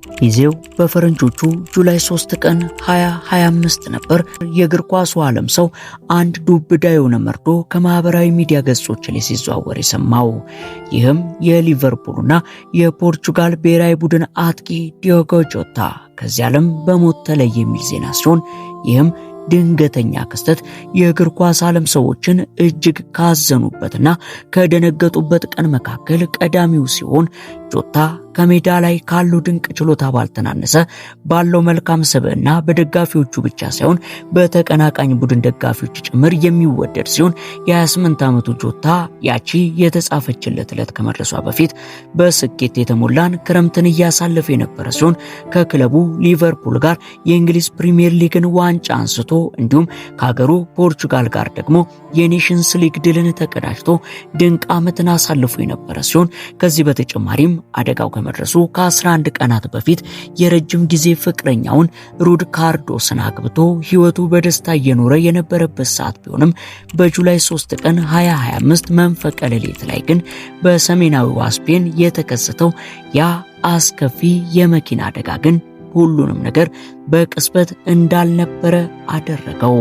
ጊዜው በፈረንጆቹ ጁላይ 3 ቀን 2025 ነበር። የእግር ኳሱ ዓለም ሰው አንድ ዱብዳ የሆነ መርዶ ከማህበራዊ ሚዲያ ገጾች ላይ ሲዘዋወር የሰማው። ይህም የሊቨርፑልና የፖርቹጋል ብሔራዊ ቡድን አጥቂ ዲዮጎ ጆታ ከዚህ ዓለም በሞት ተለየ የሚል ዜና ሲሆን ይህም ድንገተኛ ክስተት የእግር ኳስ ዓለም ሰዎችን እጅግ ካዘኑበትና ከደነገጡበት ቀን መካከል ቀዳሚው ሲሆን ጆታ ከሜዳ ላይ ካለው ድንቅ ችሎታ ባልተናነሰ ባለው መልካም ስብዕና በደጋፊዎቹ ብቻ ሳይሆን በተቀናቃኝ ቡድን ደጋፊዎች ጭምር የሚወደድ ሲሆን የ28 ዓመቱ ጆታ ያቺ የተጻፈችለት ዕለት ከመድረሷ በፊት በስኬት የተሞላን ክረምትን እያሳለፈ የነበረ ሲሆን ከክለቡ ሊቨርፑል ጋር የእንግሊዝ ፕሪሚየር ሊግን ዋንጫ አንስቶ እንዲሁም ከሀገሩ ፖርቹጋል ጋር ደግሞ የኔሽንስ ሊግ ድልን ተቀዳጅቶ ድንቅ ዓመትን አሳልፎ የነበረ ሲሆን ከዚህ በተጨማሪም አደጋው ከመድረሱ ከ11 ቀናት በፊት የረጅም ጊዜ ፍቅረኛውን ሩድ ካርዶስን አግብቶ ሕይወቱ በደስታ እየኖረ የነበረበት ሰዓት ቢሆንም በጁላይ 3 ቀን 2025 መንፈቀ ሌሊት ላይ ግን በሰሜናዊዋ ስፔን የተከሰተው ያ አስከፊ የመኪና አደጋ ግን ሁሉንም ነገር በቅጽበት እንዳልነበረ አደረገው።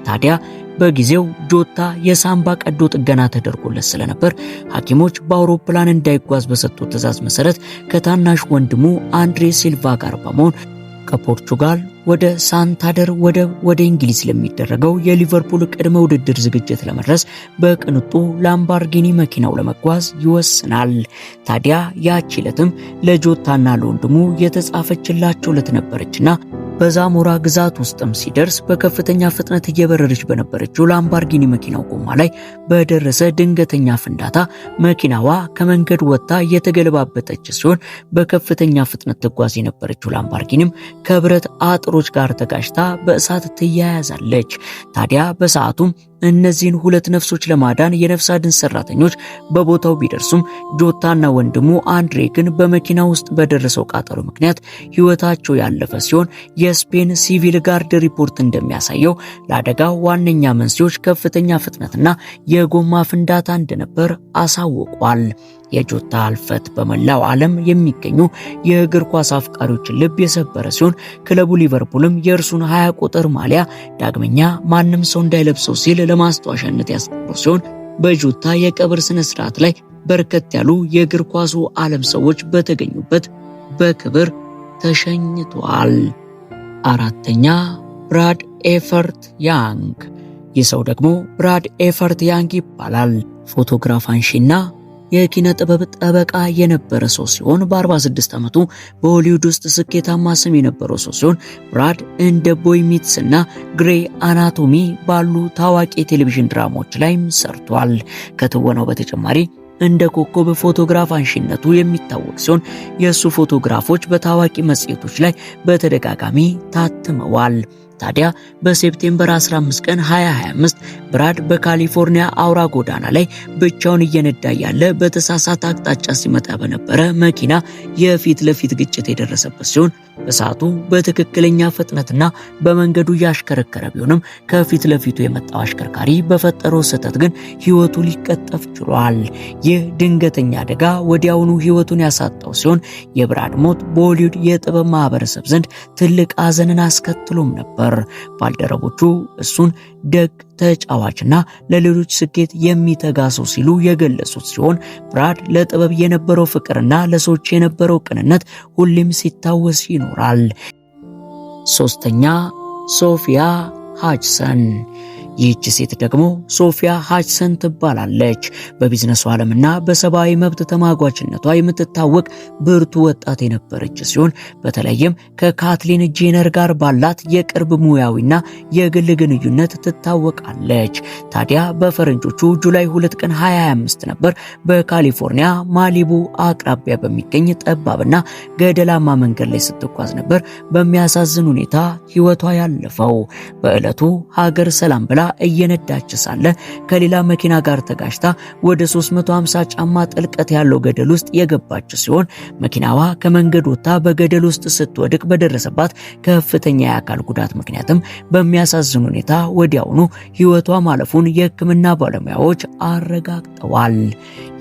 ታዲያ በጊዜው ጆታ የሳምባ ቀዶ ጥገና ተደርጎለት ስለነበር ሐኪሞች በአውሮፕላን እንዳይጓዝ በሰጡት ትዕዛዝ መሰረት ከታናሽ ወንድሙ አንድሬ ሲልቫ ጋር በመሆን ከፖርቹጋል ወደ ሳንታንደር ወደ እንግሊዝ ለሚደረገው የሊቨርፑል ቅድመ ውድድር ዝግጅት ለመድረስ በቅንጡ ላምባርጊኒ መኪናው ለመጓዝ ይወስናል። ታዲያ ያቺ ዕለትም ለጆታና ለወንድሙ የተጻፈችላቸው ዕለት ነበረችና በዛሞራ ግዛት ውስጥም ሲደርስ በከፍተኛ ፍጥነት እየበረረች በነበረችው ላምባርጊኒ መኪናው ጎማ ላይ በደረሰ ድንገተኛ ፍንዳታ መኪናዋ ከመንገድ ወጥታ የተገለባበጠች ሲሆን በከፍተኛ ፍጥነት ተጓዝ የነበረችው ላምባርጊኒም ከብረት አጥሮች ጋር ተጋጭታ በእሳት ትያያዛለች። ታዲያ በሰዓቱም እነዚህን ሁለት ነፍሶች ለማዳን የነፍስ አድን ሰራተኞች በቦታው ቢደርሱም ጆታና ወንድሙ አንድሬ ግን በመኪና ውስጥ በደረሰው ቃጠሎ ምክንያት ሕይወታቸው ያለፈ ሲሆን የስፔን ሲቪል ጋርድ ሪፖርት እንደሚያሳየው ለአደጋው ዋነኛ መንስኤዎች ከፍተኛ ፍጥነትና የጎማ ፍንዳታ እንደነበር አሳውቋል። የጆታ ህልፈት በመላው ዓለም የሚገኙ የእግር ኳስ አፍቃሪዎችን ልብ የሰበረ ሲሆን ክለቡ ሊቨርፑልም የእርሱን 20 ቁጥር ማሊያ ዳግመኛ ማንም ሰው እንዳይለብሰው ሲል ለማስታወሻነት ያስቀረው ሲሆን በጆታ የቀብር ስነ ስርዓት ላይ በርከት ያሉ የእግር ኳሱ ዓለም ሰዎች በተገኙበት በክብር ተሸኝቷል። አራተኛ ብራድ ኤፈርት ያንግ። ይህ ሰው ደግሞ ብራድ ኤፈርት ያንግ ይባላል። ፎቶግራፍ አንሺና የኪነ ጥበብ ጠበቃ የነበረ ሰው ሲሆን በ46 ዓመቱ በሆሊውድ ውስጥ ስኬታማ ስም የነበረው ሰው ሲሆን ብራድ እንደ ቦይ ሚትስ እና ግሬይ አናቶሚ ባሉ ታዋቂ የቴሌቪዥን ድራማዎች ላይም ሰርቷል። ከትወናው በተጨማሪ እንደ ኮከብ ፎቶግራፍ አንሺነቱ የሚታወቅ ሲሆን የእሱ ፎቶግራፎች በታዋቂ መጽሔቶች ላይ በተደጋጋሚ ታትመዋል። ታዲያ በሴፕቴምበር 15 ቀን 2025 ብራድ በካሊፎርኒያ አውራ ጎዳና ላይ ብቻውን እየነዳ ያለ በተሳሳተ አቅጣጫ ሲመጣ በነበረ መኪና የፊት ለፊት ግጭት የደረሰበት ሲሆን በሰዓቱ በትክክለኛ ፍጥነትና በመንገዱ ያሽከረከረ ቢሆንም ከፊት ለፊቱ የመጣው አሽከርካሪ በፈጠረው ስህተት ግን ሕይወቱ ሊቀጠፍ ችሏል። ይህ ድንገተኛ አደጋ ወዲያውኑ ሕይወቱን ያሳጣው ሲሆን የብራድ ሞት በሆሊውድ የጥበብ ማህበረሰብ ዘንድ ትልቅ ሐዘንን አስከትሎም ነበር። ባልደረቦቹ እሱን ደግ ተጫዋችና ለሌሎች ስኬት የሚተጋ ሰው ሲሉ የገለጹት ሲሆን ብራድ ለጥበብ የነበረው ፍቅርና ለሰዎች የነበረው ቅንነት ሁሌም ሲታወስ ይኖራል። ሶስተኛ ሶፊያ ሃችሰን። ይህች ሴት ደግሞ ሶፊያ ሃችሰን ትባላለች። በቢዝነሱ ዓለምና በሰብአዊ መብት ተሟጋችነቷ የምትታወቅ ብርቱ ወጣት የነበረች ሲሆን በተለይም ከካትሊን ጄነር ጋር ባላት የቅርብ ሙያዊና የግል ግንኙነት ትታወቃለች። ታዲያ በፈረንጆቹ ጁላይ 2 ቀን 2025 ነበር በካሊፎርኒያ ማሊቡ አቅራቢያ በሚገኝ ጠባብና ገደላማ መንገድ ላይ ስትጓዝ ነበር በሚያሳዝን ሁኔታ ሕይወቷ ያለፈው። በዕለቱ ሀገር ሰላም ብላ እየነዳች ሳለ ከሌላ መኪና ጋር ተጋጭታ ወደ 350 ጫማ ጥልቀት ያለው ገደል ውስጥ የገባች ሲሆን መኪናዋ ከመንገድ ወጥታ በገደል ውስጥ ስትወድቅ በደረሰባት ከፍተኛ የአካል ጉዳት ምክንያትም በሚያሳዝን ሁኔታ ወዲያውኑ ሕይወቷ ማለፉን የሕክምና ባለሙያዎች አረጋግጠዋል።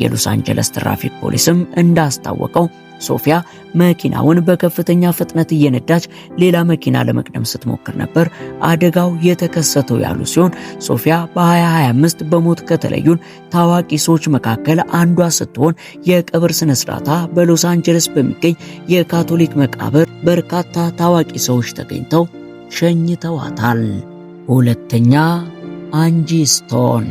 የሎስ አንጀለስ ትራፊክ ፖሊስም እንዳስታወቀው ሶፊያ መኪናውን በከፍተኛ ፍጥነት እየነዳች ሌላ መኪና ለመቅደም ስትሞክር ነበር አደጋው የተከሰተው ያሉ ሲሆን ሶፊያ በ2025 በሞት ከተለዩን ታዋቂ ሰዎች መካከል አንዷ ስትሆን የቀብር ስነ ስርዓቷ በሎስ አንጀለስ በሚገኝ የካቶሊክ መቃብር በርካታ ታዋቂ ሰዎች ተገኝተው ሸኝተዋታል። ሁለተኛ አንጂ ስቶን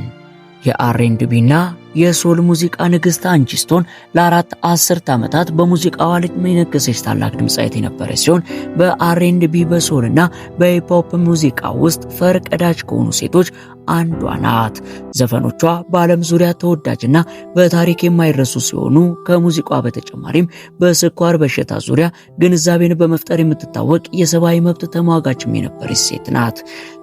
የአር&ቢ እና የሶል ሙዚቃ ንግስት አንጂ ስቶን ለ4 አስርት ዓመታት በሙዚቃው ዓለም የነገሰች ታላቅ ድምጻዊት የነበረች ሲሆን በአር&ቢ በሶልና በሂፕሆፕ ሙዚቃ ውስጥ ፈርቀዳጅ ከሆኑ ሴቶች አንዷ ናት። ዘፈኖቿ በዓለም ዙሪያ ተወዳጅና በታሪክ የማይረሱ ሲሆኑ ከሙዚቃ በተጨማሪም በስኳር በሽታ ዙሪያ ግንዛቤን በመፍጠር የምትታወቅ የሰብአዊ መብት ተሟጋችም የነበረች ሴት ናት።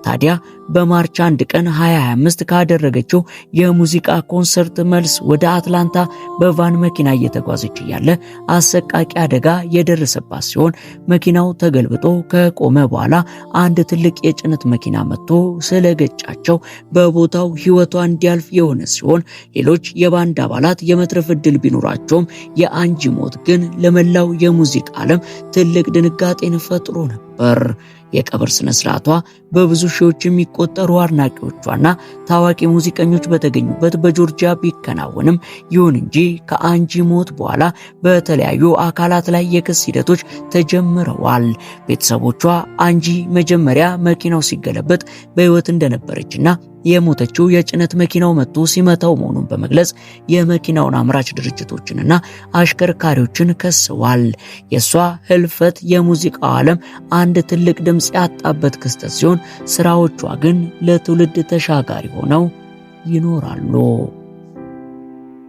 ታዲያ በማርች 1 ቀን 2025 ካደረገችው የሙዚቃ ኮንሰርት መልስ ወደ አትላንታ በቫን መኪና እየተጓዘች እያለ አሰቃቂ አደጋ የደረሰባት ሲሆን መኪናው ተገልብጦ ከቆመ በኋላ አንድ ትልቅ የጭነት መኪና መጥቶ ስለገጫቸው በቦታው ሕይወቷ እንዲያልፍ የሆነ ሲሆን ሌሎች የባንድ አባላት የመትረፍ ዕድል ቢኖራቸውም የአንጂ ሞት ግን ለመላው የሙዚቃ ዓለም ትልቅ ድንጋጤን ፈጥሮ ነበር። የቀብር ስነ ስርዓቷ በብዙ ሺዎች የሚቆጠሩ አድናቂዎቿና ታዋቂ ሙዚቀኞች በተገኙበት በጆርጂያ ቢከናወንም ይሁን እንጂ ከአንጂ ሞት በኋላ በተለያዩ አካላት ላይ የክስ ሂደቶች ተጀምረዋል። ቤተሰቦቿ አንጂ መጀመሪያ መኪናው ሲገለበጥ በሕይወት እንደነበረችና የሞተችው የጭነት መኪናው መጥቶ ሲመታው መሆኑን በመግለጽ የመኪናውን አምራች ድርጅቶችንና አሽከርካሪዎችን ከሰዋል። የሷ ህልፈት የሙዚቃው ዓለም አንድ ትልቅ ድምጽ ያጣበት ክስተት ሲሆን ስራዎቿ ግን ለትውልድ ተሻጋሪ ሆነው ይኖራሉ።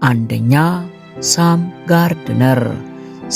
አንደኛ ሳም ጋርድነር።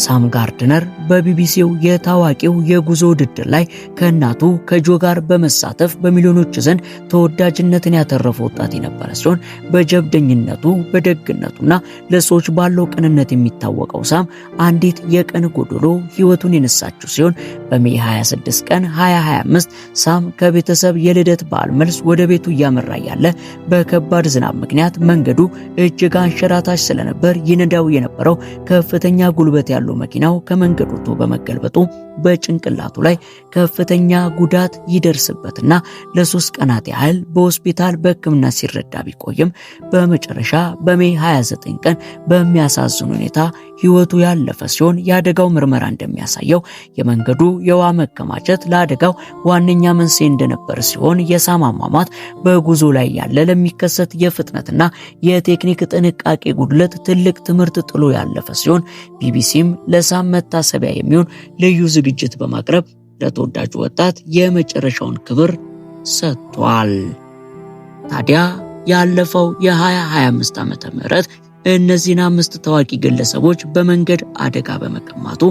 ሳም ጋርድነር በቢቢሲው የታዋቂው የጉዞ ውድድር ላይ ከእናቱ ከጆ ጋር በመሳተፍ በሚሊዮኖች ዘንድ ተወዳጅነትን ያተረፈ ወጣት የነበረ ሲሆን በጀብደኝነቱ በደግነቱና ለሰዎች ባለው ቅንነት የሚታወቀው ሳም አንዲት የቀን ጎዶሎ ህይወቱን የነሳችው ሲሆን በሜይ 26 ቀን 2025 ሳም ከቤተሰብ የልደት በዓል መልስ ወደ ቤቱ እያመራ ያለ በከባድ ዝናብ ምክንያት መንገዱ እጅግ አንሸራታች ስለነበር ይነዳው የነበረው ከፍተኛ ጉልበት ያለው መኪናው ከመንገዱ ወጥቶ በመገልበጡ በጭንቅላቱ ላይ ከፍተኛ ጉዳት ይደርስበትና ለ3 ቀናት ያህል በሆስፒታል በሕክምና ሲረዳ ቢቆይም በመጨረሻ በሜይ 29 ቀን በሚያሳዝን ሁኔታ ህይወቱ ያለፈ ሲሆን የአደጋው ምርመራ እንደሚያሳየው የመንገዱ የውሃ መከማቸት ለአደጋው ዋነኛ መንስኤ እንደነበር ሲሆን የሳም አሟሟት በጉዞ ላይ ያለ ለሚከሰት የፍጥነትና የቴክኒክ ጥንቃቄ ጉድለት ትልቅ ትምህርት ጥሎ ያለፈ ሲሆን ቢቢሲም ለሳም መታሰቢያ የሚሆን ልዩ ዝግጅት በማቅረብ ለተወዳጁ ወጣት የመጨረሻውን ክብር ሰጥቷል። ታዲያ ያለፈው የ2025 ዓመተ ምህረት እነዚህን 5 ታዋቂ ግለሰቦች በመንገድ አደጋ በመቀማቱ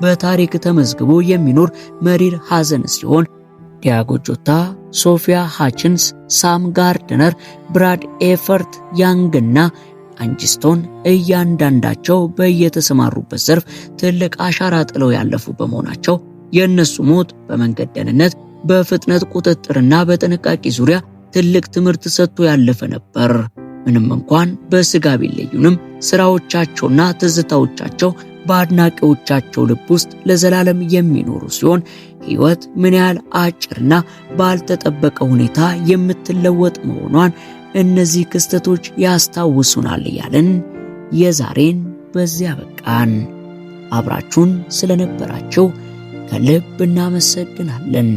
በታሪክ ተመዝግቦ የሚኖር መሪር ሐዘን ሲሆን ዲያጎ ጆታ፣ ሶፊያ ሃችንስ፣ ሳም ጋርድነር፣ ብራድ ኤፈርት ያንግና አንጂ ስቶን እያንዳንዳቸው በየተሰማሩበት ዘርፍ ትልቅ አሻራ ጥለው ያለፉ በመሆናቸው የእነሱ ሞት በመንገድ ደህንነት፣ በፍጥነት ቁጥጥርና በጥንቃቄ ዙሪያ ትልቅ ትምህርት ሰጥቶ ያለፈ ነበር። ምንም እንኳን በስጋ ቢለዩንም ስራዎቻቸውና ትዝታዎቻቸው በአድናቂዎቻቸው ልብ ውስጥ ለዘላለም የሚኖሩ ሲሆን ሕይወት ምን ያህል አጭርና ባልተጠበቀ ሁኔታ የምትለወጥ መሆኗን እነዚህ ክስተቶች ያስታውሱናል እያልን የዛሬን በዚያ በቃን። አብራችሁን ስለነበራችሁ ከልብ እናመሰግናለን።